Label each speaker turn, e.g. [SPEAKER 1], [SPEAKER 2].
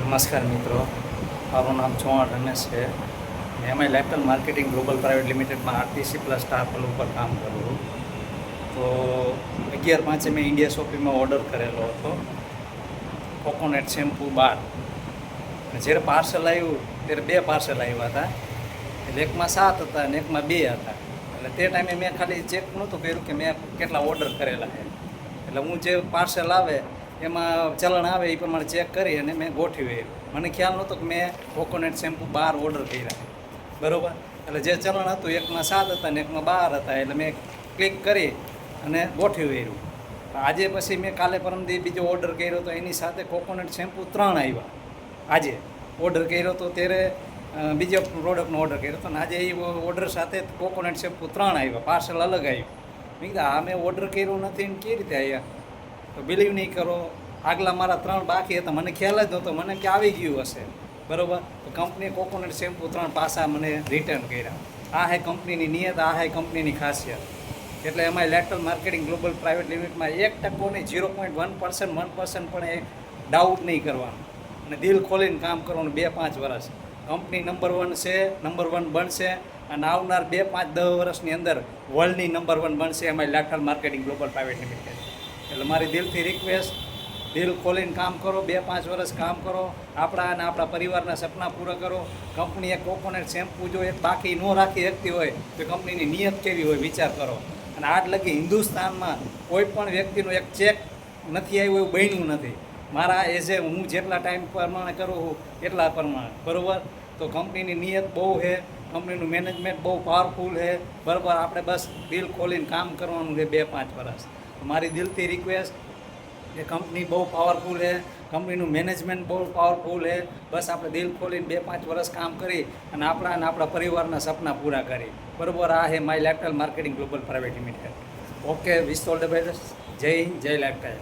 [SPEAKER 1] નમસ્કાર મિત્રો, મારું નામ ચૌહાણ રમેશ છે. મેં એમાં લાઇફસ્ટાઇલ માર્કેટિંગ ગ્લોબલ પ્રાઇવેટ લિમિટેડમાં આરટીસી પ્લસ સ્ટાફ ઉપર કામ કરું છું. તો 11/5 મેં ઇન્ડિયા શોપિંગમાં ઓર્ડર કરેલો હતો કોકોનટ શેમ્પૂ 12. જ્યારે પાર્સલ આવ્યું ત્યારે 2 પાર્સલ આવ્યા હતા. એટલે એકમાં 7 હતા અને એકમાં 2 હતા. એટલે તે ટાઈમે મેં ખાલી ચેક નહોતું કર્યું કે મેં કેટલા ઓર્ડર કરેલા છે. એટલે હું જે પાર્સલ આવે એમાં ચલણ આવે એ પ્રમાણે ચેક કરી અને મેં ગોઠવી. મને ખ્યાલ નહોતો કે મેં કોકોનટ શેમ્પૂ 12 ઓર્ડર કર્યા, બરાબર. એટલે જે ચલણ હતું એકમાં 7 હતા ને એકમાં 12 હતા. એટલે મેં ક્લિક કરી અને ગોઠવી રહ્યું. આજે પછી મેં કાલે પરમદી બીજો ઓર્ડર કર્યો તો એની સાથે કોકોનટ શેમ્પૂ 3 આવ્યા. આજે ઓર્ડર કર્યો તો ત્યારે બીજો પ્રોડક્ટનો ઓર્ડર કર્યો હતો ને આજે એ ઓર્ડર સાથે કોકોનટ શેમ્પૂ 3 આવ્યા, પાર્સલ અલગ આવ્યું. મેં કીધું આ મેં ઓર્ડર કર્યો નથી ને કેવી રીતે આવ્યા? તો બિલીવ નહીં કરો, આગલા મારા 3 બાકી હતા, મને ખ્યાલ જ નહોતો, મને કે આવી ગયું હશે, બરાબર. તો કંપનીએ કોકોનટ શેમ્પૂ 3 પાસા મને રિટર્ન કર્યા. આ હે કંપનીની નિયત, આ હે કંપનીની ખાસિયત. એટલે એમાં લાઇફસ્ટાઇલ માર્કેટિંગ ગ્લોબલ પ્રાઇવેટ લિમિટમાં 1% નહીં, 0.1% 1% પણ એ ડાઉટ નહીં કરવાનું અને દિલ ખોલીને કામ કરવાનું. 2-5 વર્ષ કંપની નંબર 1 છે, નંબર 1 બનશે અને આવનાર 2-5-10 વર્ષની અંદર વર્લ્ડની નંબર 1 બનશે એમાં lifestyle marketing global private limited. એટલે મારી દિલથી રિક્વેસ્ટ, દિલ ખોલીને કામ કરો, 2-5 વર્ષ કામ કરો, આપણા અને આપણા પરિવારના સપના પૂરા કરો. કંપનીએ કોકોનટ શેમ્પૂ જો એક બાકી ન રાખી શકતી હોય તો કંપનીની નિયત કેવી હોય વિચાર કરો. અને આજ લગી હિન્દુસ્તાનમાં કોઈ પણ વ્યક્તિનો એક ચેક નથી આવ્યો એવું બન્યું નથી. મારા એઝ એ હું જેટલા ટાઈમ પ્રમાણે કરું છું એટલા પ્રમાણે, બરાબર. તો કંપનીની નિયત બહુ છે, કંપનીનું મેનેજમેન્ટ બહુ પાવરફુલ છે, બરાબર. આપણે બસ દિલ ખોલીને કામ કરવાનું છે 2-5 વર્ષ. મારી દિલથી રિક્વેસ્ટ, એ કંપની બહુ પાવરફુલ છે, કંપનીનું મેનેજમેન્ટ બહુ પાવરફુલ છે. બસ આપણે દિલ ખોલીને 2-5 વર્ષ કામ કરી અને આપણા પરિવારના સપના પૂરા કરી, બરાબર. આ છે my lifestyle marketing global private limited. Okay, wish all the best. જય હિન્દ, જય લાઇફસ્ટાઇલ.